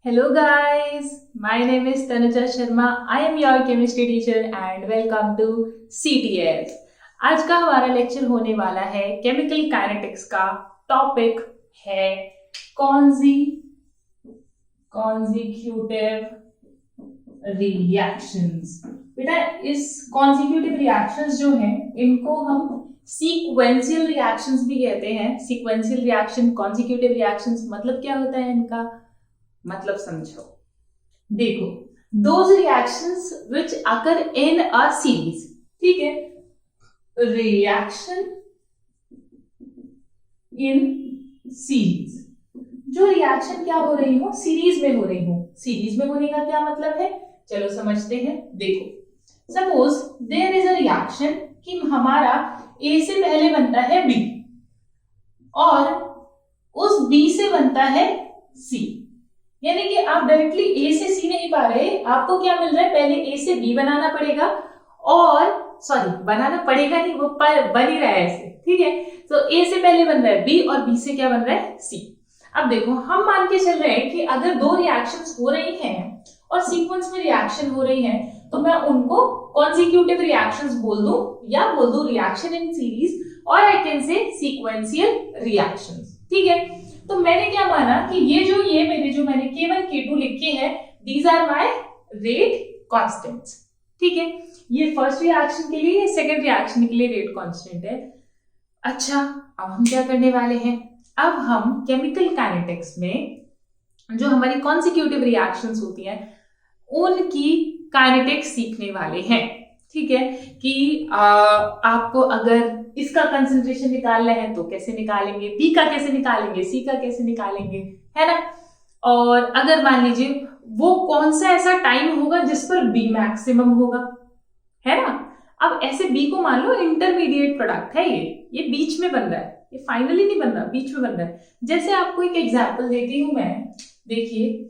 Hello guys, my name is Tanuja Sharma. I am your chemistry teacher and welcome to CTS. आज का हमारा lecture होने वाला है केमिकल काइनेटिक्स का। टॉपिक है कॉन्जिक्यूटिव रिएक्शंस। बेटा इस कॉन्जिक्यूटिव रिएक्शंस जो हैं इनको हम सीक्वेंशियल रिएक्शंस भी कहते हैं। सीक्वेंशियल रिएक्शन, कॉन्जिक्यूटिव रिएक्शंस मतलब क्या होता है इनका मतलब समझो। देखो, those reactions which occur in a series, ठीक है, रिएक्शन इन सीरीज, जो रिएक्शन क्या हो रही हो, सीरीज में हो रही हो। सीरीज में होने का क्या मतलब है, चलो समझते हैं। देखो, suppose there is a reaction कि हमारा ए से पहले बनता है बी और उस बी से बनता है सी, यानी कि आप डायरेक्टली ए से सी नहीं पा रहे, आपको क्या मिल रहा है, पहले ए से बी बनाना पड़ेगा और बनाना पड़ेगा नहीं, वो बन ही रहा है ऐसे, ठीक है। तो ए से पहले बन रहा है बी और बी से क्या बन रहा है, सी। अब देखो, हम मान के चल रहे हैं कि अगर दो रिएक्शंस हो रही हैं और सीक्वेंस में रिएक्शन हो रही है तो मैं उनको कॉन्जिक्यूटिव रिएक्शंस बोल दूं या बोल दूं रिएक्शन इन सीरीज, और I can say sequential reactions, ठीक है। तो मैंने क्या माना कि ये मैंने K1 K2 लिखे हैं, these are my rate constants, ठीक है। ये फर्स्ट रिएक्शन के लिए, सेकंड रिएक्शन के लिए रेट कांस्टेंट है। अच्छा, अब हम क्या करने वाले हैं, अब हम केमिकल काइनेटिक्स में जो हमारी कॉन्जिक्यूटिव रिएक्शंस होती हैं उनकी काइनेटिक्स सीखने वाले हैं, ठीक है। कि आपको अगर इसका कंसंट्रेशन निकालना है तो कैसे निकालेंगे, बी का कैसे निकालेंगे, सी का कैसे निकालेंगे, है ना। और अगर मान लीजिए वो कौन सा ऐसा टाइम होगा जिस पर बी मैक्सिमम होगा, है ना। अब ऐसे बी को मान लो इंटरमीडिएट प्रोडक्ट है, ये बीच में बन रहा है, ये फाइनली नहीं बन रहा, बीच में बन रहा है। जैसे आपको एक एग्जाम्पल देती हूं मैं, देखिए,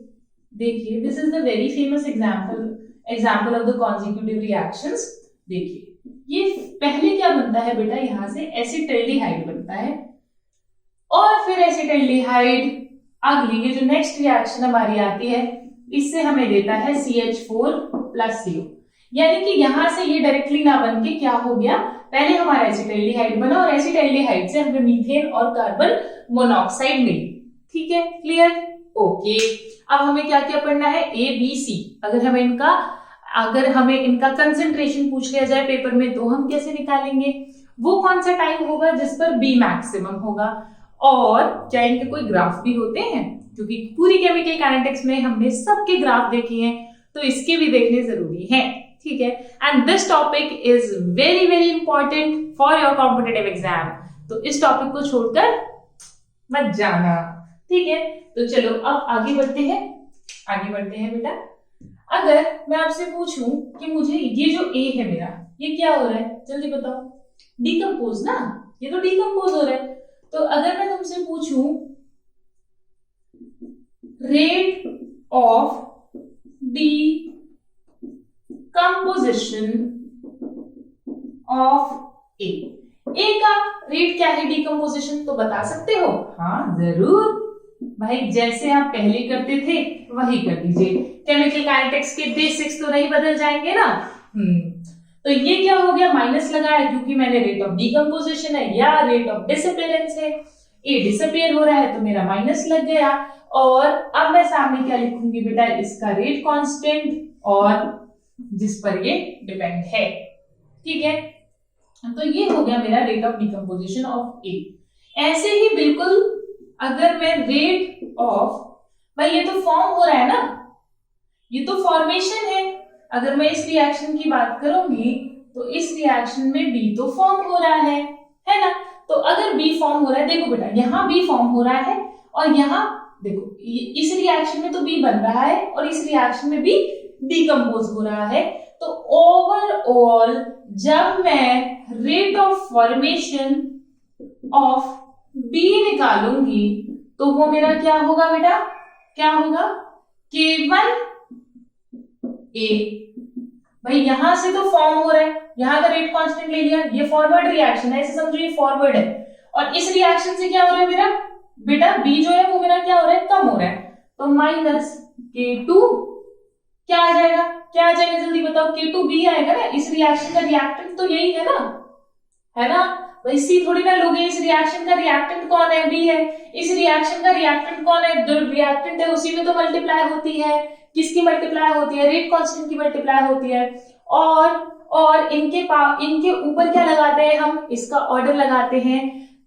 this is the very famous example of the consecutive reactions. देखिए, ये पहले क्या बनता है बेटा, यहां से एसिटाल्डिहाइड बनता है और फिर एसिटाल्डिहाइड अगली ये जो नेक्स्ट रिएक्शन हमारी आती है इससे हमें देता है CH4+CO, यानी कि यहां से ये डायरेक्टली ना बन के क्या हो गया, पहले हमारा एसिटाल्डिहाइड बना और एसिटाल्डिहाइड से हमें मीथेन और कार्बन मोनोऑक्साइड मिली, ठीक है, क्लियर, ओके। अब हमें क्या क्या पढ़ना है, ABC। अगर हमें इनका कंसंट्रेशन पूछ लिया जाए पेपर में तो हम कैसे निकालेंगे, वो कौन सा टाइम होगा जिस पर बी मैक्सिमम होगा, और क्या इनके कोई ग्राफ भी होते हैं, क्योंकि पूरी केमिकल काइनेटिक्स में हमने सबके ग्राफ देखे हैं तो इसके भी देखने जरूरी हैं, ठीक है। And this topic is very very important for your competitive exam, तो इस टॉपिक को छोड़कर मत जाना, ठीक है। तो चलो अब आगे बढ़ते हैं बेटा। अगर मैं आपसे पूछूं कि मुझे ये जो ए है मेरा, ये क्या हो रहा है, जल्दी बताओ, डिकम्पोज ना, ये तो डिकम्पोज हो रहा है। तो अगर मैं तुमसे पूछूं रेट ऑफ डिकम्पोजिशन ऑफ ए का रेट क्या है डिकम्पोजिशन, तो बता सकते हो, हाँ जरूर भाई, जैसे आप पहले करते थे वही कर दीजिए, केमिकल काइनेटिक्स के बेसिक्स तो नहीं बदल जाएंगे ना। तो ये क्या हो गया, माइनस लगाया क्योंकि मैंने रेट ऑफ डिकम्पोजिशन है या रेट ऑफ डिसअपीयरेंस है, ए डिसअपीयर हो रहा है तो मेरा माइनस लग गया। और अब मैं सामने क्या लिखूंगी बेटा, इसका रेट कांस्टेंट और जिस पर ये डिपेंड है, ठीक है। तो ये हो गया मेरा रेट ऑफ डिकम्पोजिशन ऑफ ए। ऐसे ही बिल्कुल अगर मैं रेट ऑफ, भाई ये तो फॉर्म हो रहा है ना, ये तो फॉर्मेशन है, अगर मैं इस रिएक्शन की बात करूंगी तो इस रिएक्शन में बी तो फॉर्म हो रहा है ना। तो अगर बी फॉर्म हो रहा है, देखो बेटा यहाँ बी फॉर्म हो रहा है और यहाँ देखो इस रिएक्शन में तो बी बन रहा है और इस रिएक्शन में बी डिकम्पोज हो रहा है। तो ओवरऑल जब मैं rate of formation of B निकालूंगी तो वो मेरा क्या होगा बेटा, क्या होगा, K1 A। भाई यहां से तो फॉर्म हो रहा है, यहां का रेट कांस्टेंट ले लिया, ये फॉरवर्ड रिएक्शन है, ऐसे समझो ये फॉरवर्ड है, और इस रिएक्शन से क्या हो रहा है मेरा बेटा, बी जो है वो मेरा क्या हो रहा है, कम हो रहा है। तो माइनस K2 क्या आ जाएगा, क्या आ जाएगा जल्दी बताओ, K2B आएगा ना, इस रिएक्शन का रिएक्टेंट तो यही है ना भाई, C थोड़ी ना लोगे, इस रिएक्शन का रिएक्टेंट कौन है, B है, इस रिएक्शन का रिएक्टेंट कौन है, जो रिएक्टेंट है उसी में तो मल्टीप्लाई होती है, किसकी मल्टीप्लाई होती है, रेट कांस्टेंट की मल्टीप्लाई होती है, और इनके ऊपर क्या लगाते हैं हम, इसका ऑर्डर लगाते हैं,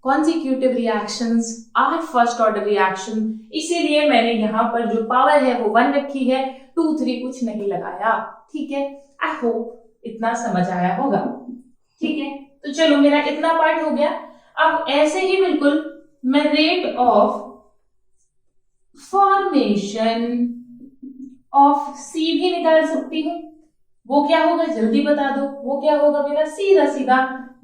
consecutive reactions are first order reaction, इसीलिए मैंने यहाँ पर जो पावर है वो 1 रखी है, 2 3 कुछ नहीं लगाया, ठीक है। आई होप इतना समझ आया होगा, ठीक है। तो चलो मेरा इतना पार्ट हो गया। अब ऐसे ही बिल्कुल मैं रेट ऑफ फॉर्मेशन ऑफ सी भी निकाल सकती हूँ, वो क्या होगा जल्दी बता दो, वो क्या होगा मेरा, सीधा सीधा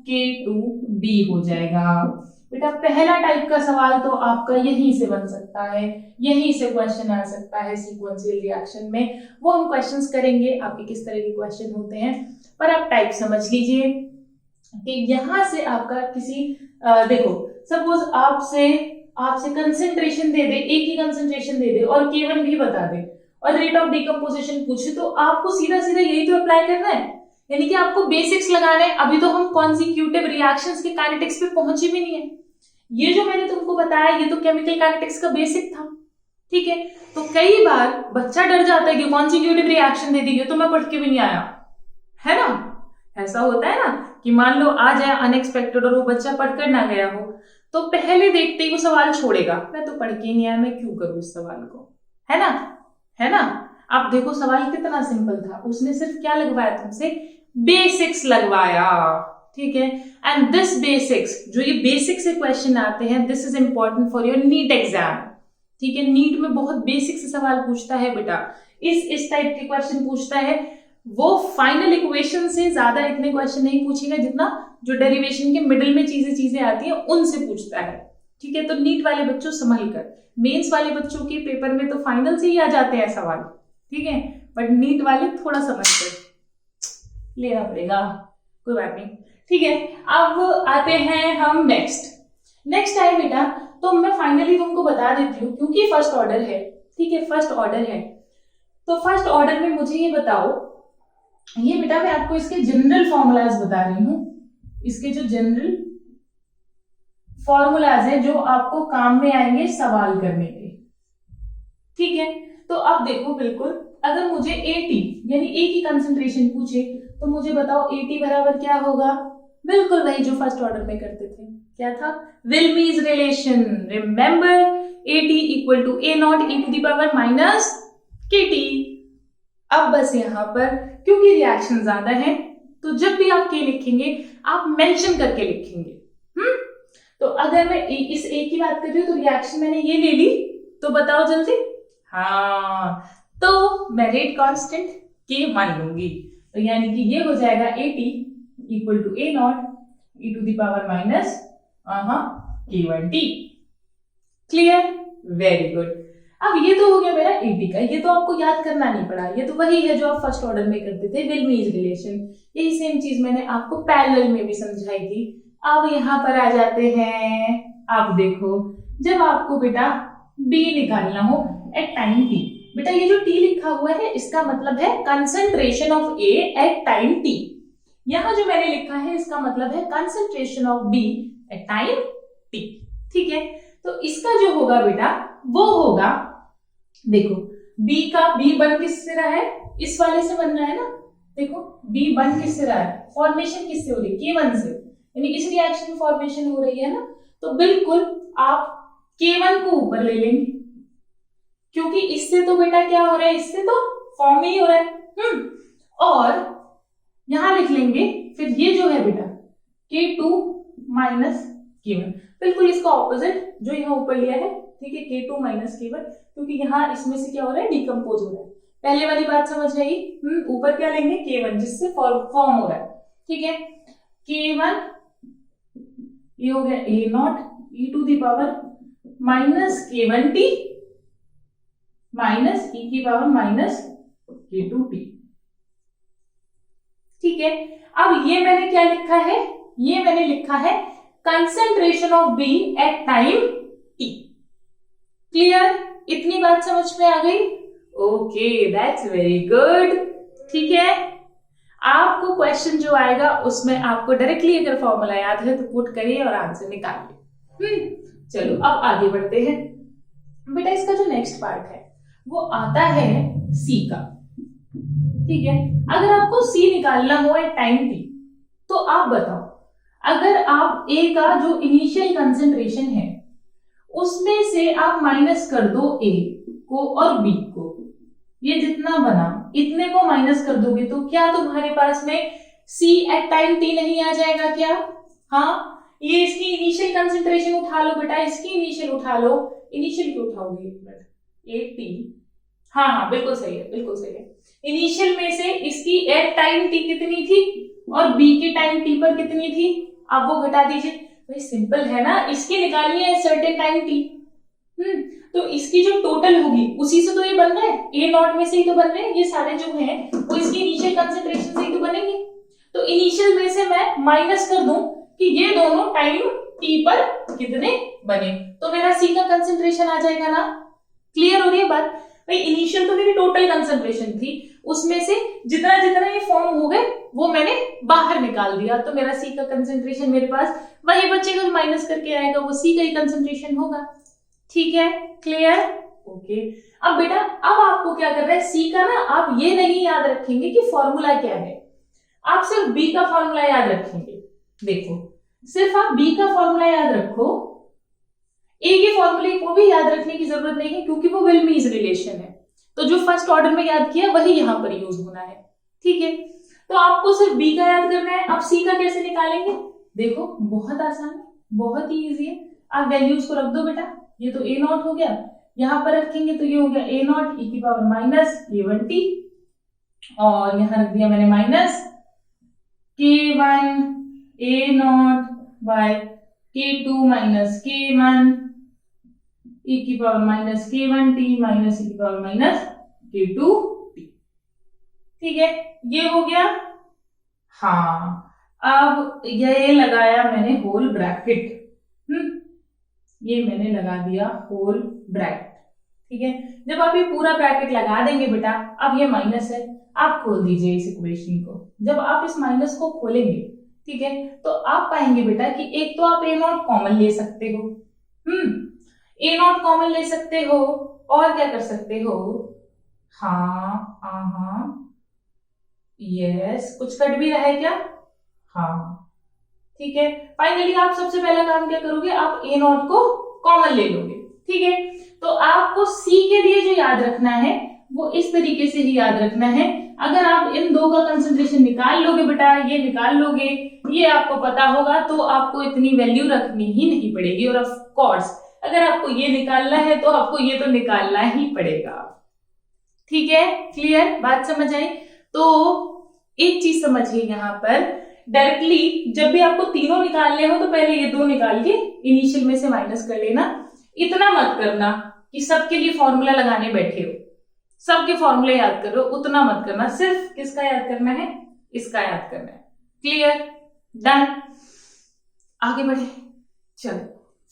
K2B हो जाएगा। बेटा पहला टाइप का सवाल तो आपका यहीं से बन सकता है, यहीं से क्वेश्चन आ सकता है सीक्वेंशियल रिएक्शन में, वो हम क्वेश्चंस करेंगे आपके किस तरह के क्वेश्चन होते हैं, पर आप टाइप समझ लीजिए कि यहां से आपका किसी देखो सपोज आपसे कंसेंट्रेशन दे दे, एक ही कंसेंट्रेशन दे दे और K1 भी बता दे और रेट ऑफ डिकम्पोजिशन पूछे, तो आपको सीधा सीधा यही तो अप्लाई करना है, यानी कि आपको बेसिक्स लगाना है। अभी तो हम कॉन्सिक्यूटिव रिएक्शंस के काइनेटिक्स पे पहुंचे भी नहीं है, ये जो मैंने तुमको बताया ये तो केमिकल काइनेटिक्स का बेसिक था, ठीक है। तो कई बार बच्चा डर जाता है कि कॉन्सिक्यूटिव रिएक्शन दे दी तो मैं पढ़ के भी नहीं आया, है ना, ऐसा होता है ना कि मान लो आ जाए अनएक्सपेक्टेड और वो बच्चा पढ़कर ना गया हो, तो पहले देखते ही वो सवाल छोड़ेगा, मैं तो पढ़ के नहीं आया, मैं क्यों करूं इस सवाल को, है ना। आप देखो सवाल कितना सिंपल था, उसने सिर्फ क्या लगवाया तुमसे, बेसिक्स लगवाया, ठीक है। एंड दिस बेसिक्स, जो ये बेसिक से क्वेश्चन आते हैं, this is important for your NEET exam, ठीक है। नीट में बहुत बेसिक से सवाल पूछता है बेटा, इस टाइप के क्वेश्चन पूछता है, वो फाइनल इक्वेशन से ज्यादा इतने क्वेश्चन नहीं पूछेगा जितना जो डेरिवेशन के मिडिल में चीजें आती है उनसे पूछता है, ठीक है। तो नीट वाले बच्चों संभल कर, मेंस वाले बच्चों के पेपर में तो फाइनल से ही आ जाते हैं सवाल, ठीक है, बट नीट वाले थोड़ा समझ कर लेना पड़ेगा, कोई बात नहीं, ठीक है। अब आते हैं हम नेक्स्ट टाइम बेटा, तो मैं फाइनली तुमको बता देती हूँ, क्योंकि फर्स्ट ऑर्डर है, ठीक है, फर्स्ट ऑर्डर है, तो फर्स्ट ऑर्डर में मुझे ये बताओ, ये बेटा मैं आपको इसके जनरल फॉर्मूलाज बता रही हूँ, इसके जो जनरल फॉर्मूलाज हैं जो आपको काम में आएंगे सवाल करने के, ठीक है। तो अब देखो बिल्कुल, अगर मुझे AT यानी A की कंसंट्रेशन पूछे तो मुझे बताओ AT बराबर क्या होगा, बिल्कुल वही जो फर्स्ट ऑर्डर में करते थे, क्या था, Wilhelmy's relation, remember AT equal to A not e to the power minus KT। अब बस यहां पर क्योंकि रिएक्शन ज्यादा है तो जब भी आप K लिखेंगे आप मेंशन करके लिखेंगे, तो अगर मैं इस A की बात कर रही हूं तो रिएक्शन मैंने ये ले ली, तो बताओ जल्दी, हाँ, तो मैं रेट कांस्टेंट K मान लूंगी, तो यानी कि ये हो जाएगा AT equal to A not e to the power minus K1T। Clear, very good. अब ये तो हो गया मेरा AT का, ये तो आपको याद करना नहीं पड़ा, ये तो वही है जो आप फर्स्ट ऑर्डर में करते थे, विल्मीज रिलेशन, यही सेम चीज मैंने आपको पैरेलल में भी समझाई थी। अब यहाँ पर आ जाते हैं, आप देखो जब आपको बेटा B निकालना हो एट टाइम T, बेटा ये जो T लिखा हुआ है इसका मतलब है concentration of A at time T, यहाँ जो मैंने लिखा है इसका मतलब है concentration of B at time T, ठीक है। तो इसका जो होगा बेटा वो होगा, देखो B बन किससे रहा है, इस वाले से बन रहा है ना, देखो B बन किससे रहा है, फॉर्मेशन किससे हो रही है, K1 से, यानी इस रिएक्शन में फॉर्मेशन हो रही है ना, तो बिल्कुल आप K1 को ऊपर ले लेंगे, क्योंकि इससे तो बेटा क्या हो रहा है, इससे तो फॉर्म ही हो रहा है, और यहां लिख लेंगे फिर ये जो है बेटा K2 माइनस K1, बिल्कुल इसका ऑपोजिट जो यहाँ ऊपर लिया है, ठीक है, K2 माइनस K1, क्योंकि यहाँ इसमें से क्या हो रहा है, डिकम्पोज हो रहा है, पहले वाली बात समझ आई, ऊपर क्या लेंगे K1 जिससे फॉर्म हो रहा है, ठीक है, K1 ये हो गया A not e to the power minus K1T minus e की पावर माइनस K2T, ठीक है। अब ये मैंने क्या लिखा है, ये मैंने लिखा है concentration of B at time T, clear, इतनी बात समझ में आ गई? Okay, that's very good. ठीक है, आपको क्वेश्चन जो आएगा उसमें आपको डायरेक्टली अगर फॉर्मूला याद है तो पुट करिए और आंसर निकालिए। चलो अब आगे बढ़ते हैं। बेटा इसका जो नेक्स्ट पार्ट है वो आता है सी का। ठीक है, अगर आपको सी निकालना हो एट टाइम टी, तो आप बताओ, अगर आप ए का जो इनिशियल कंसेंट्रेशन है उसमें से आप माइनस कर दो ए को और बी को, ये जितना बना इतने को माइनस कर दोगे तो क्या तुम्हारे पास में सी एट टाइम टी नहीं आ जाएगा क्या? हाँ, ये इसकी इनिशियल कंसेंट्रेशन उठा लो बेटा, इसकी इनिशियल उठा लो। इनिशियल क्यों उठाओगे? एक मिनट, ए टी, हाँ बिल्कुल सही है, बिल्कुल सही है। इनिशियल में से इसकी एट टाइम टी कितनी थी और बी के टाइम टी पर कितनी थी, आप वो घटा दीजिए। भाई सिंपल है ना, इसकी निकालनी है सर्टेन टाइम टी। तो इसकी जो टोटल होगी उसी से तो ये बन रहा है, ए नॉट में से ही तो बन रहे हैं ये सारे जो हैं, वो इसकी इनिशियल कंसेंट्रेशन से ही तो बनेंगे। तो इनिशियल में से मैं माइनस कर दूं कि ये दोनों टाइम टी पर कितने बने, तो मेरा सी का कंसेंट्रेशन आ जाएगा ना। क्लियर हो रही है बात? भाई इनिशियल तो मेरी टोटल कंसेंट्रेशन थी, उसमें से जितना जितना ये फॉर्म हो गए वो मैंने बाहर निकाल दिया, तो मेरा सी का कंसेंट्रेशन मेरे पास वही बचेगा, माइनस करके आएगा, वो सी का ही कंसेंट्रेशन होगा। ठीक है, क्लियर? ओके। अब बेटा अब आपको क्या करना है, सी का ना आप ये नहीं याद रखेंगे कि फॉर्मूला क्या है, आप सिर्फ बी का फॉर्मूला याद रखेंगे। देखो सिर्फ आप बी का फॉर्मूला याद रखो, ए के फॉर्मूले को भी याद रखने की जरूरत नहीं है क्योंकि वो विलमीज रिलेशन है, तो जो फर्स्ट ऑर्डर में याद किया वही यहां पर यूज होना है। ठीक है, तो आपको सिर्फ बी का याद करना है। अब सी का कैसे निकालेंगे? देखो बहुत आसान है, बहुत ही इजी है। आप वैल्यूज को रख दो बेटा, ये तो ए नॉट हो गया, यहां पर रखेंगे तो ये हो गया ए नॉट ई की पावर माइनस k1t, और यहां रख दिया मैंने minus k1 A not by k2 minus k1 e की power minus k1t minus e की पावर माइनस k2t। ठीक है, ये हो गया। हाँ, अब ये लगाया मैंने होल ब्रैकेट, ये मैंने लगा दिया होल ब्रैकेट। ठीक है, जब आप ये पूरा ब्रैकेट लगा देंगे बेटा, अब ये माइनस है, आप खोल दीजिए इस इक्वेशन को। जब आप इस माइनस को खोलेंगे, ठीक है, तो आप पाएंगे बेटा कि एक तो आप ए नॉट कॉमन ले सकते हो, ए नॉट कॉमन ले सकते हो, और क्या कर सकते हो, हाँ यस, कुछ कट भी रहा है क्या? हाँ, ठीक है। फाइनली आप सबसे पहला काम क्या करोगे, आप ए नॉट को कॉमन ले लोगे। ठीक है, तो आपको सी के लिए जो याद रखना है वो इस तरीके से ही याद रखना है। अगर आप इन दो का कंसेंट्रेशन निकाल लोगे बेटा, ये निकाल लोगे, ये आपको पता होगा, तो आपको इतनी वैल्यू रखनी ही नहीं पड़ेगी। और ऑफ कोर्स अगर आपको ये निकालना है तो आपको ये तो निकालना ही पड़ेगा। ठीक है, क्लियर? बात समझ आई? तो एक चीज समझिए, यहाँ पर डायरेक्टली जब भी आपको तीनों निकालने हो तो पहले ये दो निकाल के इनिशियल में से माइनस कर लेना। इतना मत करना कि सबके लिए फॉर्मूला लगाने बैठे हो, सबके फॉर्मूले याद करो, उतना मत करना। सिर्फ किसका याद करना है? इसका याद करना है। क्लियर? डन? आगे बढ़े, चलो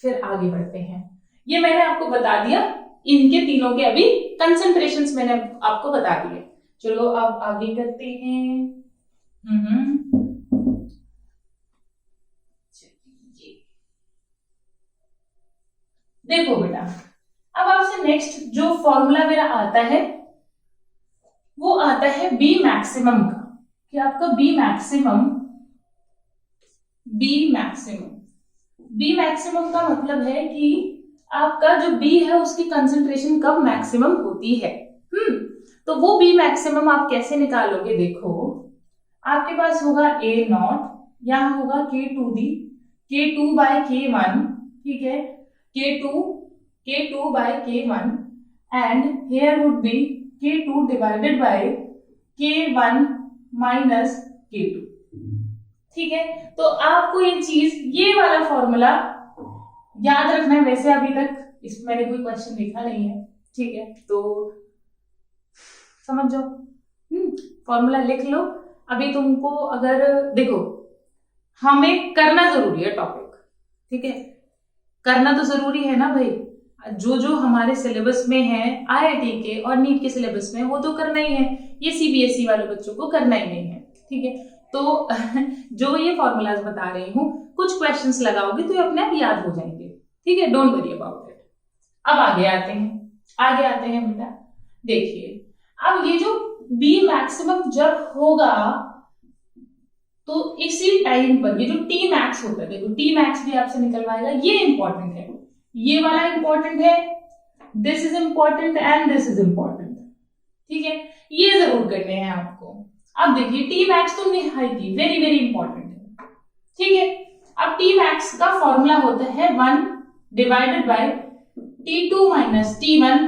फिर आगे बढ़ते हैं। ये मैंने आपको बता दिया, इनके तीनों के अभी कंसेंट्रेशंस मैंने आपको बता दिए। चलो अब आगे करते हैं। देखो बेटा, अब आपसे नेक्स्ट जो फॉर्मूला मेरा आता है वो आता है बी मैक्सिमम का, कि आपका बी मैक्सिमम का मतलब है कि आपका जो बी है उसकी कंसंट्रेशन कब मैक्सिमम होती है। तो वो बी मैक्सिमम आप कैसे निकालोगे? देखो आपके पास होगा ए नॉट, यहां होगा k2 बाय k1, ठीक है, k2 by k1 and here would be k2 divided by k1 minus k2। ठीक है, तो आपको ये चीज, ये वाला फॉर्मूला याद रखना है। वैसे अभी तक इसमें मैंने कोई क्वेश्चन लिखा नहीं है, ठीक है, तो समझ जाओ, फॉर्मूला लिख लो। अभी तुमको अगर देखो, हमें करना जरूरी है टॉपिक, ठीक है, करना तो जरूरी है ना भाई। जो जो हमारे सिलेबस में है IIT के और नीट के सिलेबस में वो तो करना ही है, ये CBSE वाले बच्चों को करना ही नहीं है, ठीक है। तो जो ये फॉर्मूलाज बता रही हूँ, कुछ क्वेश्चंस लगाओगे तो ये अपने आप याद हो जाएंगे, ठीक है, डोंट वरी अबाउट इट। अब आगे आते हैं बेटा, देखिए अब ये जो B मैक्सिमम जब होगा तो इसी टाइम पर ये जो T मैक्स होता है, देखो T मैक्स भी आपसे निकलवाएगा, ये इंपॉर्टेंट है, ये वाला इंपॉर्टेंट है, this is important and this is important, ठीक है, ये जरूर करने हैं आपको। अब देखिए T मैक्स तो निहायती वेरी वेरी इंपॉर्टेंट है, ठीक है। अब T मैक्स का फॉर्मूला होता है 1 divided by T2 minus T1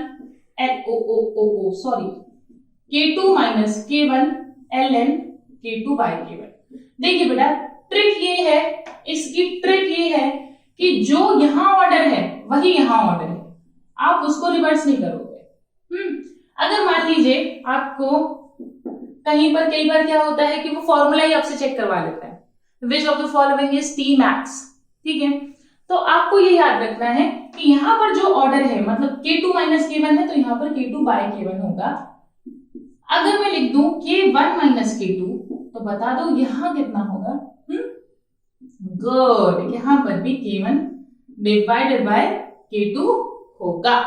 K2 minus K1 ln K2 by K1। देखिए बेटा ट्रिक ये है, इसकी ट्रिक ये है कि जो यहां ऑर्डर है वही यहां ऑर्डर है, आप उसको रिवर्स नहीं करोगे। अगर मान लीजिए आपको कहीं पर कई बार क्या होता है कि वो फॉर्मूला ही आपसे चेक करवा लेता है, which of the following is T max, ठीक है, तो आपको ये याद रखना है कि यहाँ पर जो ऑर्डर है मतलब K2 माइनस K1 है तो यहाँ पर K2 बाय K1 होगा। अगर मैं लिख दूं K1 माइनस K2 तो बता दो यहाँ कितना होगा, गुड, यहाँ पर भी K1 डिवाइडेड बाय K2 होगा।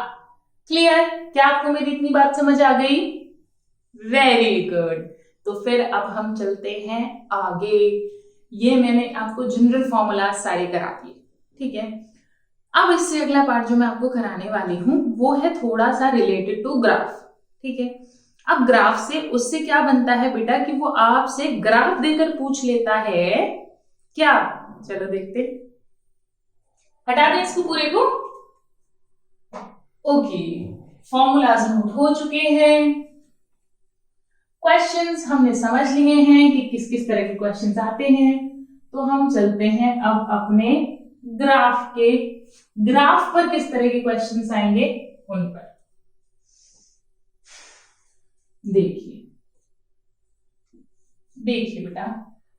क्लियर? क्या आपको मेरी इतनी बात समझ आ गई? Very good. तो फिर अब हम चलते हैं आगे। ये मैंने आपको जनरल फॉर्मूला सारे करा दिए, ठीक है। अब इससे अगला पार्ट जो मैं आपको कराने वाली हूं वो है थोड़ा सा रिलेटेड टू ग्राफ, ठीक है। अब ग्राफ से उससे क्या बनता है बेटा कि वो आपसे ग्राफ देकर पूछ लेता है क्या, चलो देखते, हटा दें इसको पूरे को। ओके, फॉर्मूलाज नोट हो चुके हैं, क्वेश्चंस हमने समझ लिए हैं कि किस किस तरह के क्वेश्चंस आते हैं। तो हम चलते हैं अब अपने ग्राफ पर किस तरह के क्वेश्चंस आएंगे उन पर। देखिए बेटा,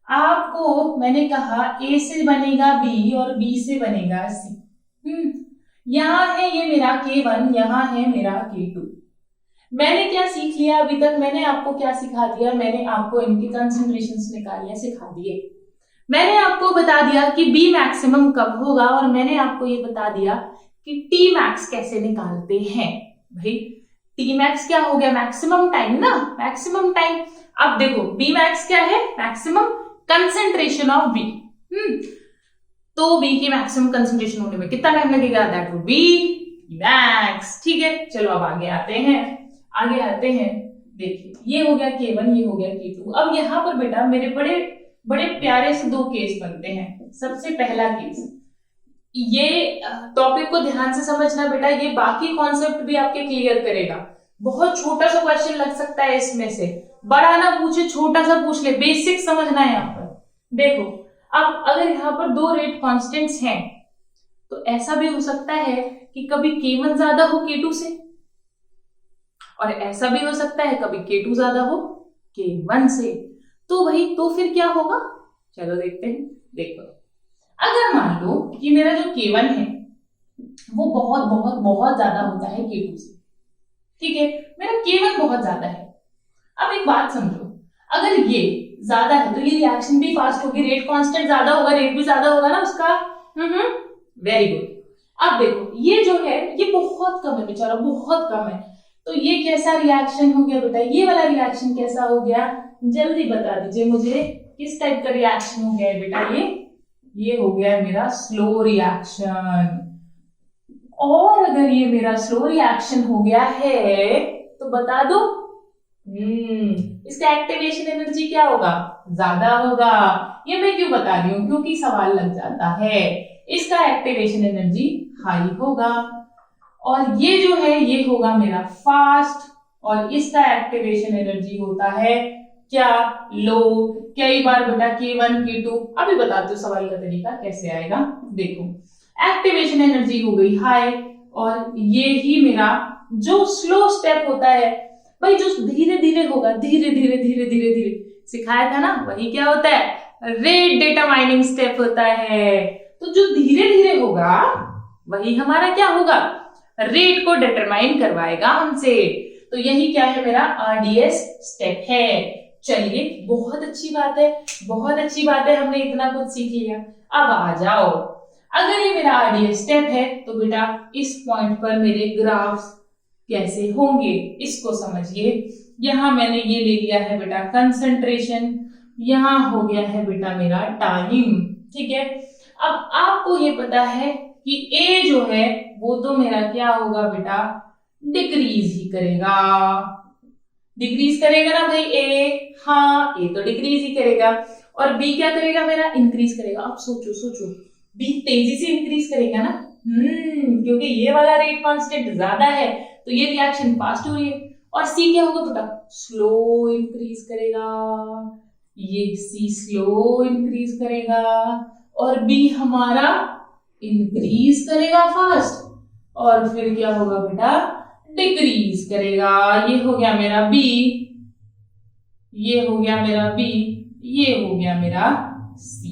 आपको मैंने कहा A से बनेगा B और B से बनेगा C। यहां है ये मेरा K1, यहां है मेरा K2। मैंने क्या सीख लिया अभी तक, मैंने आपको क्या सिखा दिया, मैंने आपको इनके कंसंट्रेशंस निकालिए सिखा दिए, मैंने आपको बता दिया कि B मैक्सिमम कब होगा और मैंने आपको ये बता दिया कि T मैक्स कैसे निकालते हैं। भाई T मैक्स क्या हो गया, मैक्सिमम टाइम ना, मैक्सिमम टाइम। अब देखो B मैक्स क्या है, मैक्सिमम कंसेंट्रेशन ऑफ B। तो B की मैक्सिमम कंसेंट्रेशन होने में कितना टाइम लगेगा, दैट वुड बी मैक्स, ठीक है। चलो अब आगे आते हैं, देखिए ये हो गया K1, ये हो गया K2। अब यहाँ पर बेटा मेरे बड़े बड़े प्यारे से दो केस बनते हैं। सबसे पहला केस, ये टॉपिक को ध्यान से समझना बेटा, ये बाकी कॉन्सेप्ट भी आपके क्लियर करेगा। बहुत छोटा सा क्वेश्चन लग सकता है इसमें से, बड़ा ना पूछे, छोटा सा पूछ ले, बेसिक समझना है यहाँ पर। देखो अब अगर यहाँ पर दो रेट कॉन्स्टेंट्स हैं तो ऐसा भी हो सकता है कि कभी K1 ज्यादा हो K2 से, और ऐसा भी हो सकता है कभी K2 ज्यादा हो K1 से। तो भाई तो फिर क्या होगा, चलो देखते हैं। देखो अगर मान लो कि मेरा जो K1 है वो बहुत बहुत बहुत ज्यादा होता है K2 से, ठीक है, मेरा K1 बहुत ज्यादा है। अब एक बात समझो, अगर ये ज्यादा है तो ये रिएक्शन भी फास्ट होगी, रेट कांस्टेंट ज्यादा होगा, रेट भी ज्यादा होगा ना उसका। Very good. अब देखो ये जो है ये बहुत कम है बेचारा, बहुत कम है, तो ये कैसा रिएक्शन हो गया बेटा, ये वाला रिएक्शन कैसा हो गया, जल्दी बता दीजिए मुझे, किस टाइप का रिएक्शन हो गया है बेटा, ये हो गया है मेरा स्लो रिएक्शन। और अगर ये मेरा स्लो रिएक्शन हो गया है तो बता दो इसका एक्टिवेशन एनर्जी क्या होगा, ज्यादा होगा। ये मैं क्यों बता रही हूं, क्योंकि सवाल लग जाता है। इसका एक्टिवेशन एनर्जी हाई होगा और ये जो है ये होगा मेरा फास्ट, और इसका एक्टिवेशन एनर्जी होता है क्या, लो। कई बार बेटा K1 K2, अभी बताती हूँ सवाल का तरीका कैसे आएगा। देखो एक्टिवेशन एनर्जी हो गई हाई, और ये ही मेरा जो स्लो स्टेप होता है भाई, जो धीरे धीरे होगा, धीरे धीरे धीरे धीरे धीरे सिखाया था ना, वही क्या होता है, रेट डिटरमाइनिंग स्टेप होता है। तो जो धीरे धीरे होगा वही हमारा क्या होगा, रेट को डिटरमाइन करवाएगा हमसे। तो यही क्या है, मेरा RDS स्टेप है। चलिए, बहुत अच्छी बात है, बहुत अच्छी बात है, हमने इतना कुछ सीख लिया। अब आ जाओ, अगर ये मेरा RDS स्टेप है तो बेटा इस पॉइंट पर मेरे ग्राफ्स कैसे होंगे इसको समझिए। यहां मैंने ये ले लिया है बेटा कंसंट्रेशन, यहां हो गया है बेटा मेरा टाइम, ठीक है। अब आपको ये पता है कि A जो है वो तो मेरा क्या होगा बेटा, डिक्रीज ही करेगा। डिक्रीज करेगा ना भाई A, हाँ A तो डिक्रीज ही करेगा। और B क्या करेगा मेरा, इंक्रीज करेगा। अब सोचो सोचो, B तेजी से इंक्रीज करेगा ना, क्योंकि ये वाला रेट कांस्टेंट ज्यादा है तो ये रिएक्शन फास्ट हो रही है। और C क्या होगा बेटा, स्लो इंक्रीज करेगा। ये C स्लो इंक्रीज करेगा और B हमारा इंक्रीज करेगा फास्ट, और फिर क्या होगा बेटा, डिक्रीज करेगा। ये हो गया मेरा B, ये हो गया मेरा B, ये हो गया मेरा C।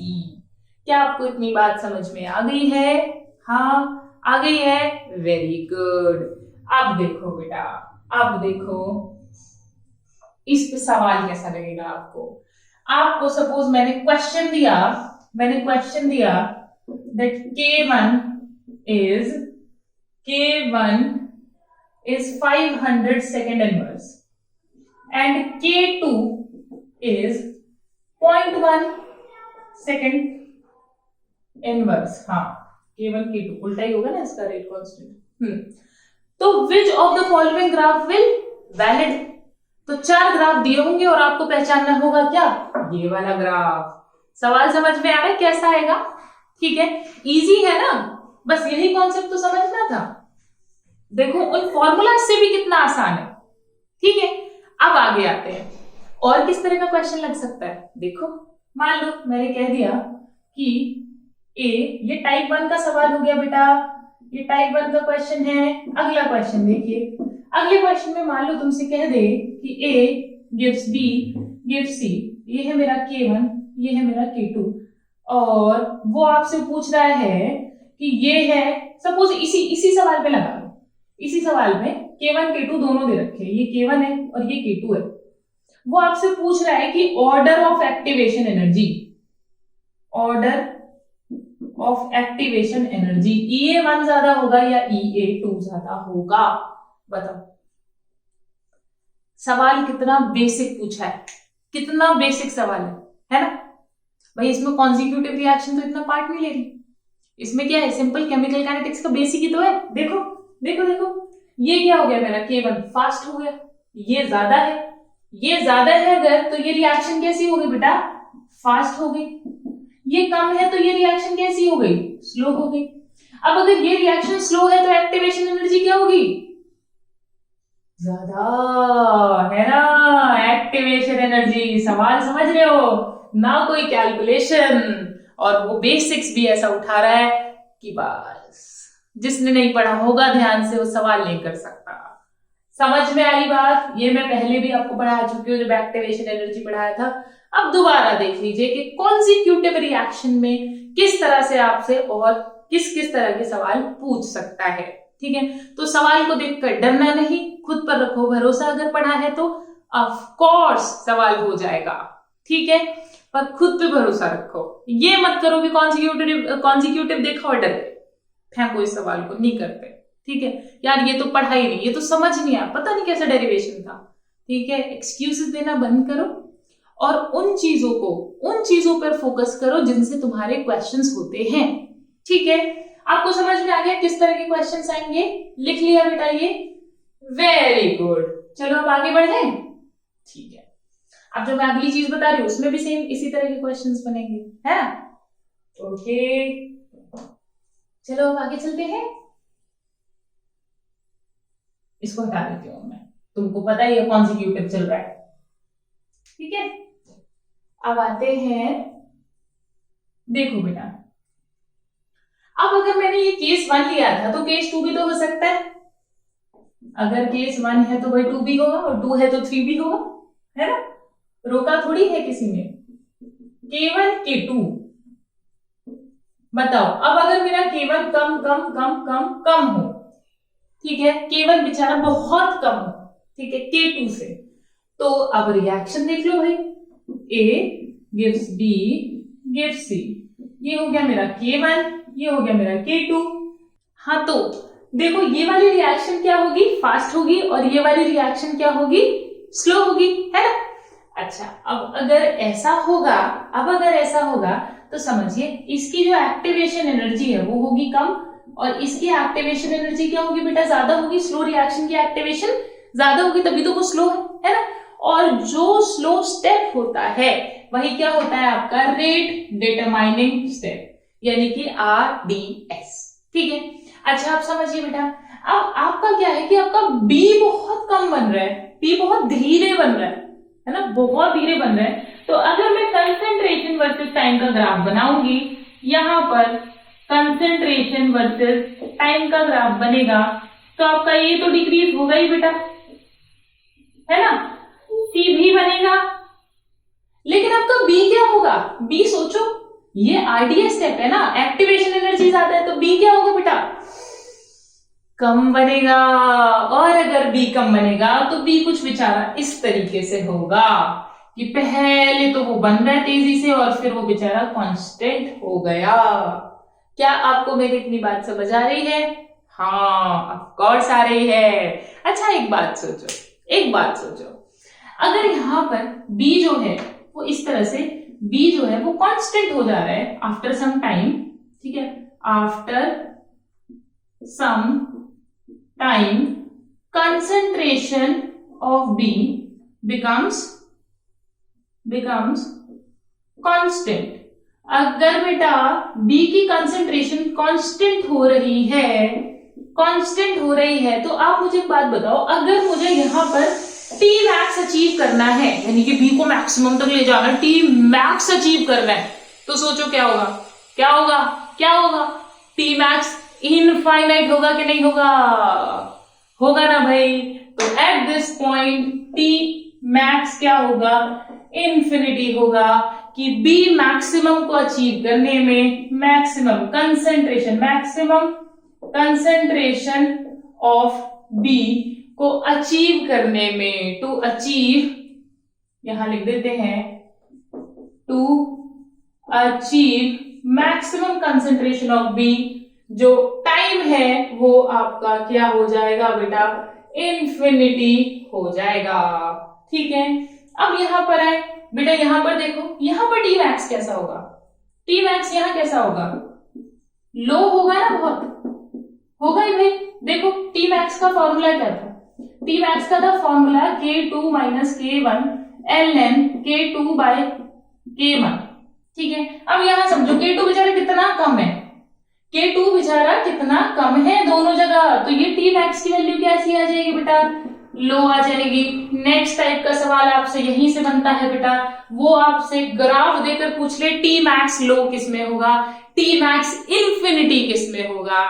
क्या आपको इतनी बात समझ में आ गई है? हाँ आ गई है, वेरी गुड। अब देखो बेटा, अब देखो इस पे सवाल कैसा लगेगा आपको। आपको सपोज मैंने क्वेश्चन दिया that K1 is 500 second inverse and K2 is 0.1 second inverse। हाँ, K1 K2 उल्टा ही होगा ना इसका रेट कांस्टेंट। तो which of the following graph will valid? तो 4 ग्राफ दिए होंगे और आपको पहचानना होगा क्या, ये वाला ग्राफ। सवाल समझ में आ रहा है कैसा आएगा? ठीक है, इजी है ना, बस यही कॉन्सेप्ट तो समझना था। देखो उन फॉर्मूला से भी कितना आसान है। ठीक है, अब आगे आते हैं, और किस तरह का क्वेश्चन लग सकता है। देखो मान लो मैंने कह दिया कि ये टाइप 1 का सवाल हो गया बेटा, ये टाइप 1 का क्वेश्चन है। अगला क्वेश्चन देखिए, अगले क्वेश्चन में मान लो तुमसे कह दे कि A gives B gives C, ये है मेरा K1, ये है मेरा K2, और वो आपसे पूछ रहा है कि ये है, सपोज इसी सवाल पे लगा लो, इसी सवाल में K1 K2 दोनों दे रखे हैं, ये K1 है और ये K2 है। वो आपसे पूछ रहा है कि order of activation energy, order of activation energy EA1 ज्यादा होगा या EA2 ज्यादा होगा, बताओ। सवाल कितना बेसिक पूछा है, कितना बेसिक सवाल है ना भाई। इसमें कॉन्जिक्यूटिव रिएक्शन तो इतना पार्ट नहीं ले रही, इसमें क्या है, सिंपल केमिकल काइनेटिक्स का बेसिक ही तो है। देखो देखो देखो, ये क्या हो गया मेरा, K1 फास्ट हो गया, ये ज्यादा है, ये ज्यादा है अगर, तो ये रिएक्शन कैसी हो गई बेटा, फास्ट हो गई। ये कम है तो ये रिएक्शन कैसी हो गई, स्लो हो गई। अब अगर ये रिएक्शन स्लो है तो एक्टिवेशन एनर्जी क्या होगी, ज्यादा, है ना, एक्टिवेशन एनर्जी। सवाल समझ रहे हो ना, कोई कैलकुलेशन, और वो बेसिक्स भी ऐसा उठा रहा है कि बस जिसने नहीं पढ़ा होगा ध्यान से वो सवाल नहीं कर सकता। समझ में आई बात? ये मैं पहले भी आपको पढ़ा चुकी हूँ जब एक्टिवेशन एनर्जी पढ़ाया था। अब दोबारा देख लीजिए कि कॉन्जिक्यूटिव रिएक्शन में किस तरह से आपसे और किस किस तरह के सवाल पूछ सकता है। ठीक है, तो सवाल को देखकर डरना नहीं, खुद पर रखो भरोसा। अगर पढ़ा है तो ऑफ कोर्स सवाल हो जाएगा, ठीक है, पर खुद पे भरोसा रखो। ये मत करो कि कॉन्जिक्यूटिव देखा और डर फेंको इस सवाल को, नहीं करते। ठीक है यार, ये तो पढ़ा ही नहीं, ये तो समझ नहीं आया, पता नहीं कैसा डेरिवेशन था। ठीक है, एक्सक्यूजेस देना बंद करो और उन चीजों पर फोकस करो जिनसे तुम्हारे क्वेश्चंस होते हैं। ठीक है, आपको समझ में आ गया किस तरह के क्वेश्चंस आएंगे? लिख लिया बेटा ये, वेरी गुड। चलो अब आगे बढ़ जाएं। ठीक है, अब जो मैं अगली चीज बता रही हूँ उसमें भी सेम इसी तरह के क्वेश्चंस बनेंगे, है ना? ओके, चलो अब आगे चलते हैं। इसको हटा देती हूँ मैं, तुमको पता ही है कॉन्जिक्यूटिव चल रहा है। ठीक है, अब आते हैं, देखो बेटा, अब अगर मैंने ये केस 1 लिया था तो केस 2 भी तो हो सकता है। अगर केस 1 है तो भाई 2 भी होगा, और 2 है तो 3 भी होगा, है ना? रोका थोड़ी है किसी ने। K1 K2 बताओ, अब अगर मेरा K1 कम कम कम कम कम हो, ठीक है, K1 बेचारा बहुत कम, ठीक है, K2 से। तो अब रिएक्शन देख लो भाई, A gives B gives C, ये हो गया मेरा K1, ये हो गया मेरा K2। हाँ, तो देखो ये वाली रिएक्शन क्या होगी, फास्ट होगी, और ये वाली रिएक्शन क्या होगी, स्लो होगी, है ना। अच्छा, अब अगर ऐसा होगा तो समझिए इसकी जो एक्टिवेशन एनर्जी है वो होगी कम, और इसकी एक्टिवेशन एनर्जी क्या होगी बेटा, ज्यादा होगी। स्लो रिएक्शन की एक्टिवेशन ज्यादा होगी, तभी तो वो स्लो है ना। और जो स्लो स्टेप होता है वही क्या होता है आपका, रेट डिटरमाइनिंग स्टेप, यानी कि RDS, ठीक है। अच्छा, आप समझिए बेटा, अब आपका क्या है कि आपका B बहुत कम बन रहा है, B बहुत धीरे बन रहा है ना, बहुत धीरे बन रहा है। तो अगर मैं कंसेंट्रेशन वर्सेस टाइम का ग्राफ बनाऊंगी, यहां पर कंसेंट्रेशन वर्सेस टाइम का ग्राफ बनेगा, तो आपका ये तो डिक्रीज होगा ही बेटा, है ना, C भी बनेगा, लेकिन आपका B क्या होगा, B सोचो, ये RDS स्टेप है ना, एक्टिवेशन एनर्जी ज्यादा है, तो B क्या होगा बेटा, कम बनेगा। और अगर B कम बनेगा तो B कुछ बेचारा इस तरीके से होगा कि पहले तो वो बन रहा है तेजी से, और फिर वो बेचारा कांस्टेंट हो गया। क्या आपको मेरी इतनी बात समझ आ रही है? हाँ, ऑफ कोर्स आ रही है। अच्छा, एक बात सोचो, अगर यहां पर B जो है वो इस तरह से, B जो है वो कांस्टेंट हो जा रहा है आफ्टर सम टाइम, ठीक है, after some time concentration of B becomes constant। अगर बेटा B की कंसेंट्रेशन कांस्टेंट हो रही है, तो आप मुझे एक बात बताओ, अगर मुझे यहां पर T मैक्स अचीव करना है, यानी कि B को मैक्सिमम तक ले जाना, T मैक्स अचीव करना है, तो सोचो क्या होगा, T मैक्स इनफाइनाइट होगा कि नहीं होगा ना भाई। तो at this point T max क्या होगा, इन्फिनिटी होगा, कि B मैक्सिमम को अचीव करने में, मैक्सिमम कंसेंट्रेशन ऑफ B को अचीव करने में, टू अचीव, यहां लिख देते हैं, to achieve maximum concentration of B, जो टाइम है वो आपका क्या हो जाएगा बेटा, इन्फिनिटी हो जाएगा, ठीक है। अब यहां पर है बेटा, यहां पर देखो, यहां पर T मैक्स कैसा होगा, T मैक्स यहां कैसा होगा, लो होगा ना, बहुत होगा ही भाई। देखो T मैक्स का फॉर्मूला क्या था, T मैक्स का था formula K2 minus K1 ln K2 by K1, ठीक है। अब यहां समझो K2 बेचारा कितना कम है, K2 बेचारा कितना कम है दोनों जगह, तो ये T मैक्स की वैल्यू कैसी आ जाएगी बेटा, लो आ जाएगी। नेक्स्ट टाइप का सवाल आपसे यहीं से बनता है बेटा, वो आपसे ग्राफ देकर पूछ ले T मैक्स लो किस में होगा, T मैक्स इन्फिनिटी किस में होगा।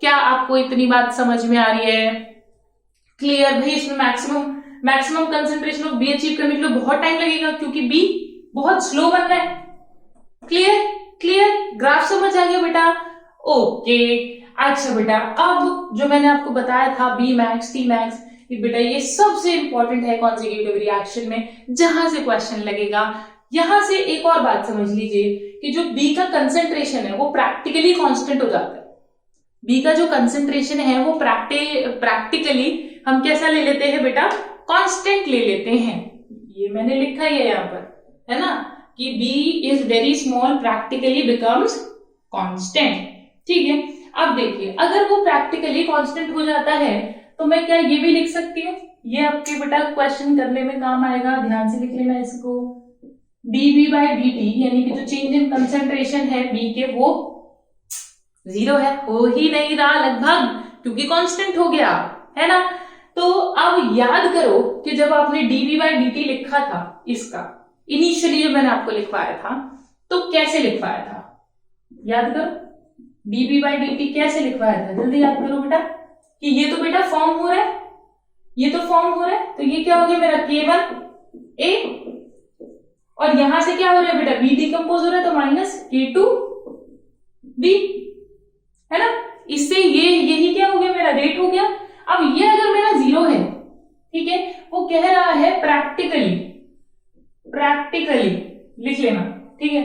क्या आपको इतनी बात समझ में आ रही है? क्लियर भाई, इसमें maximum concentration of B achieve करने के लिए बहुत टाइम लगेगा, क्योंकि B बहुत स्लो बन रहा है। क्लियर, ग्राफ समझ आ गया बेटा? ओके। अच्छा बेटा, अब जो मैंने आपको बताया था B मैक्स T मैक्स, बेटा ये सबसे इंपॉर्टेंट है कॉन्जुगेटिव रिएक्शन में, जहां से क्वेश्चन लगेगा। यहां से एक और बात समझ लीजिए कि जो B का कंसेंट्रेशन है वो प्रैक्टिकली कांस्टेंट हो जाता है। B का जो कंसेंट्रेशन है वो प्रैक्टिकली हम कैसा ले लेते हैं बेटा, कांस्टेंट ले लेते हैं। ये मैंने लिखा ही है यहाँ पर, है ना, कि B is very small, practically becomes constant, ठीक है। अब देखिए, अगर वो प्रैक्टिकली कांस्टेंट हो जाता है तो मैं क्या ये भी लिख सकती हूँ, ये आपके बेटा क्वेश्चन करने में काम आएगा, ध्यान से लिख लेना इसको, dB by dt, यानी कि जो चेंज इन कंसेंट्रेशन है B के वो 0 है, हो ही नहीं रहा लगभग, क्योंकि कांस्टेंट हो गया, है ना। तो अब याद करो कि जब आपने dB by dt लिखा था, इसका इनिशियली जब मैंने आपको लिखवाया था तो कैसे लिखवाया था, याद करो, dB by dt कैसे लिखवाया था, जल्दी याद करो बेटा, कि ये तो बेटा फॉर्म हो रहा है, ये तो फॉर्म हो रहा है, तो ये क्या हो गया मेरा K1A, और यहां से क्या हो रहा है बेटा, B डिकम्पोज हो रहा है, तो माइनस K2B, है ना। इससे ये यही क्या हो गया मेरा, रेट हो गया। अब ये अगर मेरा 0 है, ठीक है, वो कह रहा है प्रैक्टिकली लिख लेना, ठीक है,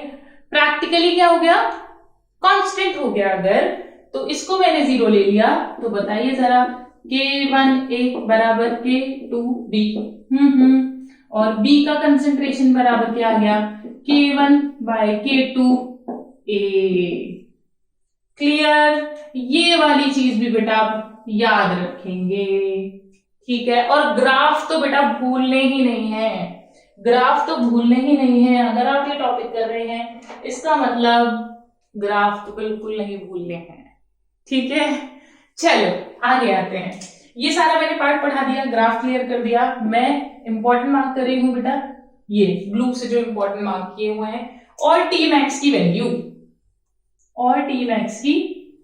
प्रैक्टिकली क्या हो गया, कांस्टेंट हो गया अगर, तो इसको मैंने 0 ले लिया, तो बताइए जरा K1A बराबर K2B, और B का कंसेंट्रेशन बराबर क्या आ गया, K1/K2A। क्लियर, ये वाली चीज भी बेटा आप याद रखेंगे, ठीक है। और ग्राफ तो बेटा भूलने ही नहीं है, ग्राफ तो भूलने ही नहीं है। अगर आप ये टॉपिक कर रहे हैं इसका मतलब ग्राफ तो बिल्कुल नहीं भूलने हैं, ठीक है। चलो आगे आते हैं। ये सारा मैंने पार्ट पढ़ा दिया, ग्राफ क्लियर कर दिया। मैं इंपॉर्टेंट मार्क कर रही हूं बेटा, ये ब्लू से जो इंपॉर्टेंट मार्क किए हुए हैं, और टी मैक्स की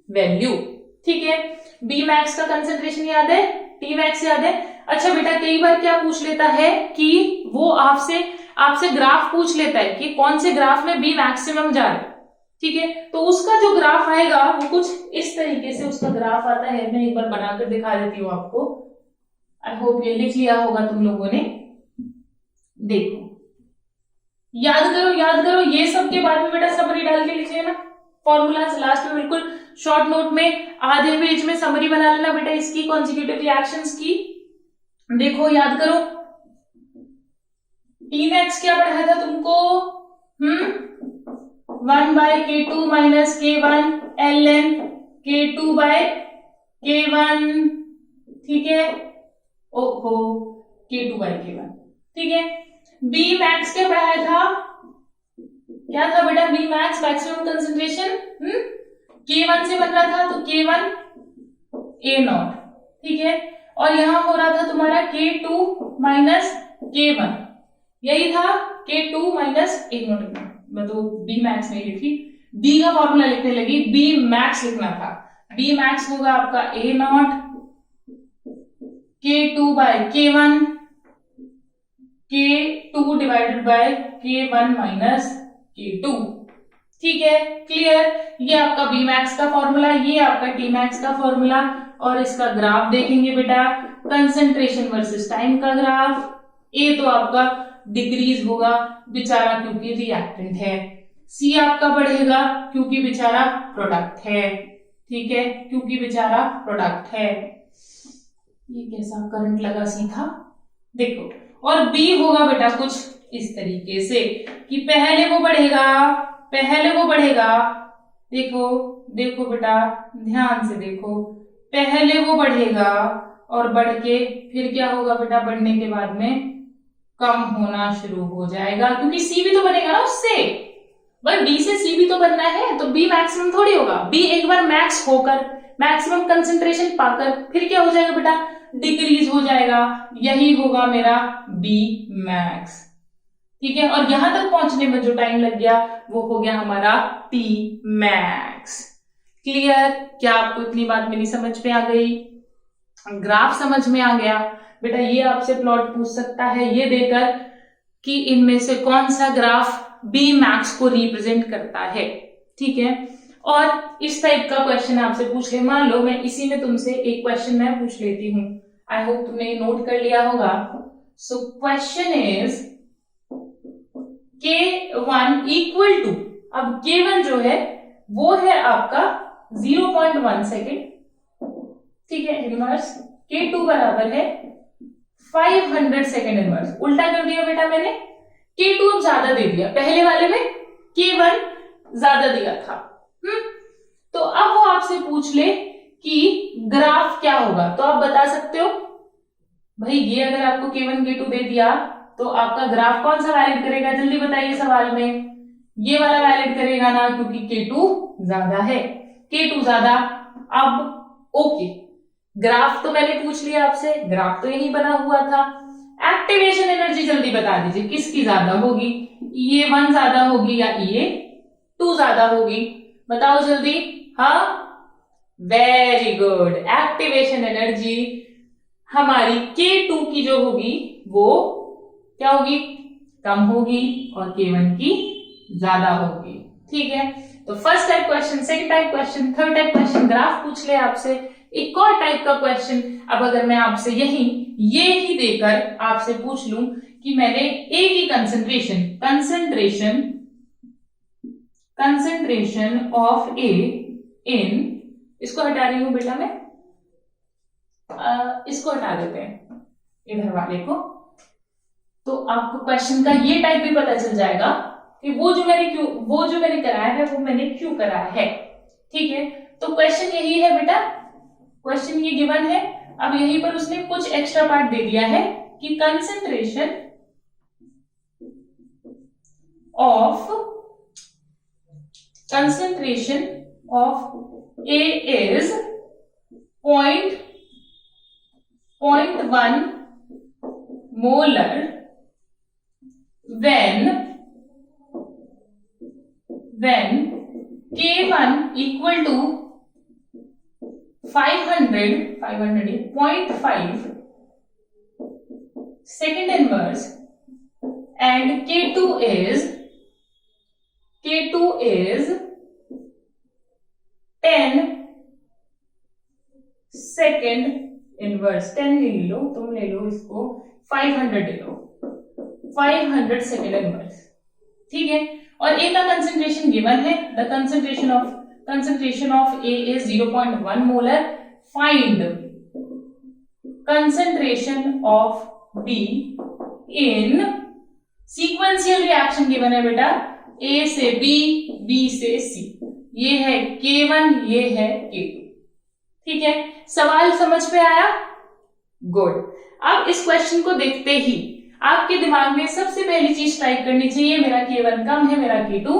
वैल्यू, ठीक है। बी मैक्स का कंसेंट्रेशन याद है, टी मैक्स याद है। अच्छा बेटा, कई बार क्या पूछ लेता है कि वो आपसे ग्राफ पूछ लेता है कि कौन से ग्राफ में बी मैक्सिमम जा रहा है, ठीक है। तो उसका जो ग्राफ आएगा वो कुछ इस तरीके से उसका ग्राफ आता है। मैं एक बार बनाकर दिखा देती हूँ आपको। आई होप ये लिख लिया होगा तुम लोगों ने। देखो, याद करो, ये सब के बाद में बेटा समरी डाल के लिख लेना, फॉर्मूलाज लास्ट में बिल्कुल शॉर्ट नोट में आधे पेज में समरी बना लेना बेटा इसकी, कॉन्जिक्यूटिव रिएक्शंस की। देखो याद करो, टी मैक्स क्या पढ़ा था तुमको, 1/K2 minus K1 ln K2/K1, ठीक है, ओहो K2/K1, ठीक है। बी मैक्स क्या पढ़ाया था, क्या था बेटा, B max maximum concentration K1 से बन रहा था, तो K1 A0, ठीक है। और यहां हो रहा था तुम्हारा K2 माइनस K1, यही था K2 माइनस A0। मैं तो बी मैक्स नहीं लिखी, बी का फॉर्मूला लिखने लगी, बी मैक्स लिखना था। बी मैक्स होगा आपका A0 K2/K1 K2 divided by K1 minus K2, ठीक है। क्लियर, ये आपका बी मैक्स का फॉर्मूला, ये आपका टी मैक्स का फॉर्मूला, और इसका ग्राफ देखेंगे बेटा, कंसेंट्रेशन वर्सेस टाइम का ग्राफ। ए तो आपका डिक्रीज होगा बेचारा क्योंकि रिएक्टेंट है, सी आपका बढ़ेगा क्योंकि बेचारा प्रोडक्ट है, ठीक है, क्योंकि बेचारा प्रोडक्ट है। ये कैसा करंट लगा सीधा, देखो। और बी होगा बेटा कुछ इस तरीके से कि पहले वो बढ़ेगा, देखो बेटा ध्यान से देखो, पहले वो बढ़ेगा और बढ़ के फिर क्या होगा बेटा, बढ़ने के बाद में कम होना शुरू हो जाएगा, क्योंकि सी भी तो बनेगा ना उससे, भाई बी से सी भी तो बनना है, तो बी मैक्सिमम थोड़ी होगा। बी एक बार मैक्स होकर मैक्सिमम कंसेंट्रेशन पाकर फिर क्या हो जाएगा बेटा, डिक्रीज हो जाएगा, यही होगा मेरा बी मैक्स, ठीक है। और यहां तक पहुंचने में जो टाइम लग गया वो हो गया हमारा टी मैक्स। क्लियर, क्या आपको इतनी बात मेरी समझ में आ गई, ग्राफ समझ में आ गया बेटा। ये आपसे प्लॉट पूछ सकता है ये देकर कि इनमें से कौन सा ग्राफ बी मैक्स को रिप्रेजेंट करता है, ठीक है। और इस टाइप का क्वेश्चन आपसे पूछ ले, मान लो मैं इसी में तुमसे एक क्वेश्चन मैं पूछ लेती हूं, आई होप तुमने ये नोट कर लिया होगा। So question is K1 equal to, अब K1 जो है वो है आपका 0.1 सेकेंड, ठीक है, इनवर्स। K2 बराबर है 500 सेकेंड इनवर्स। उल्टा कर दिया बेटा मैंने, K2 अब ज्यादा दे दिया, पहले वाले में K1 ज्यादा दिया था। तो अब वो आपसे पूछ ले कि ग्राफ क्या होगा, तो आप बता सकते हो भाई, ये अगर आपको K1 K2 दे दिया तो आपका ग्राफ कौन सा वैलिड करेगा, जल्दी बताइए सवाल में। ये वाला वैलिड करेगा ना, क्योंकि K2 ज्यादा है, K2 ज्यादा। अब ओके, ग्राफ तो मैंने पूछ लिया आपसे, ग्राफ तो यही बना हुआ था। एक्टिवेशन एनर्जी जल्दी बता दीजिए किसकी ज्यादा होगी, E1 ज्यादा होगी या E2 ज्यादा होगी, बताओ जल्दी। हाँ, वेरी गुड, एक्टिवेशन एनर्जी हमारी K2 की जो होगी वो क्या होगी, कम होगी, और K1 की ज्यादा होगी, ठीक है। तो first type question, second type question, third type question, graph पूछ ले आपसे एक और टाइप का क्वेश्चन, अब अगर मैं आपसे ये ही देकर आपसे पूछ लूं कि मैंने ए की कंसंट्रेशन ऑफ ए इन, इसको हटा रही हूं बेटा मैं, इसको हटा देते हैं इधर वाले को, तो आपको क्वेश्चन का ये टाइप भी पता चल जाएगा कि वो जो मैंने कराया है वो मैंने क्यों कराया है। ठीक है, तो क्वेश्चन यही है बेटा, क्वेश्चन ये गिवन है। अब यहीं पर उसने कुछ एक्स्ट्रा पार्ट दे दिया है कि concentration of A is 0.1 molar when K1 equal to 0.5 second inverse and K2 is 10 second inverse. 10 ले लो, तुम ले लो इसको, 500 ले लो, 500 सेकेंड इनवर्स। ठीक है, और ए का कंसंट्रेशन गिवन है, the concentration of A is 0.1 molar. Find concentration of be in sequential reaction given है बेटा, ए से बी, बी से सी, ये है K1, ये है K2। ठीक है, सवाल समझ में आया? गुड। अब इस क्वेश्चन को देखते ही आपके दिमाग में सबसे पहली चीज टाइप करनी चाहिए, मेरा K1 कम है, मेरा K2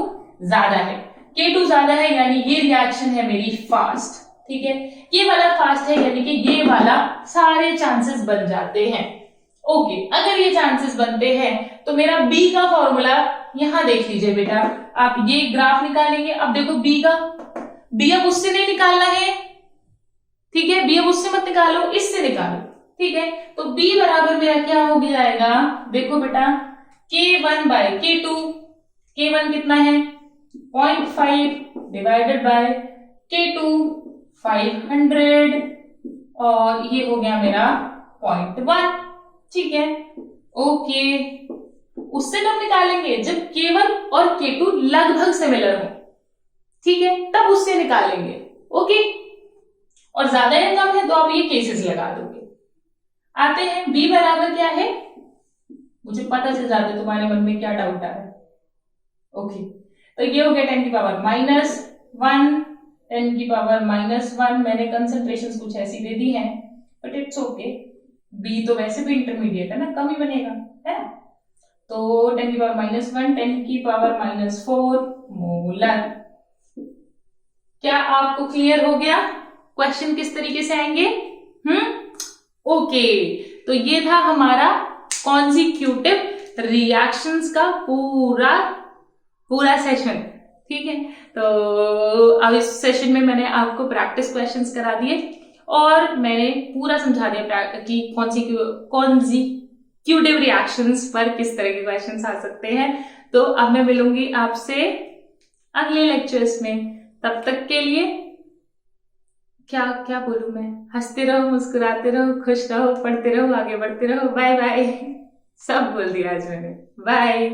ज्यादा है। K2 ज्यादा है यानी ये रिएक्शन है मेरी फास्ट। ठीक है, ये वाला फास्ट है यानी कि ये वाला सारे चांसेस बन जाते हैं। ओके, अगर ये चांसेस बनते हैं तो मेरा B का फॉर्मूला यहां देख लीजिए बेटा, आप ये ग्राफ निकालेंगे। अब देखो B अब उससे नहीं निकालना है, ठीक है, B अब उससे मत निकालो, इससे निकालो। ठीक है, तो B बराबर मेरा क्या हो जाएगा, देखो बेटा, K1 बाय K2। K1 कितना है 0.5 डिवाइडेड बाय K2 500 और ये हो गया मेरा 0.1। ठीक है, ओके, उससे कब निकालेंगे जब K1 और K2 लगभग सिमिलर हो। ठीक है, तब उससे निकालेंगे। ओके, और ज्यादा या कम है तो आप ये केसेस लगा दोगे। आते हैं B बराबर क्या है, मुझे पता चल जाता है तुम्हारे मन में क्या डाउट आ रहा है। ओके, तो ये हो गया 10 की पावर -1, 10 की पावर -1। मैंने कंसंट्रेशंस कुछ ऐसी दे दी हैं, बट इट्स ओके, B तो वैसे भी इंटरमीडिएट है ना, कम ही बनेगा, है ना। तो 10 की पावर -1, 10 की पावर -4 मोलर। क्या आपको क्लियर हो गया क्वेश्चन किस तरीके से आएंगे? ओके, तो ये था हमारा कॉन्जिक्यूटिव रिएक्शंस का पूरा सेशन। ठीक है, तो अब इस सेशन में मैंने आपको प्रैक्टिस क्वेश्चंस करा दिए और मैंने पूरा समझा दिया कि कॉन्जिक्यूटिव रिएक्शंस पर किस तरह के क्वेश्चंस आ सकते हैं। तो अब मैं मिलूंगी आपसे अगले लेक्चर्स में, तब तक के लिए क्या बोलूं मैं, हंसते रहो, मुस्कुराते रहो, खुश रहो, पढ़ते रहो, आगे बढ़ते रहो। बाय बाय, सब बोल दिया आज मैंने। बाय।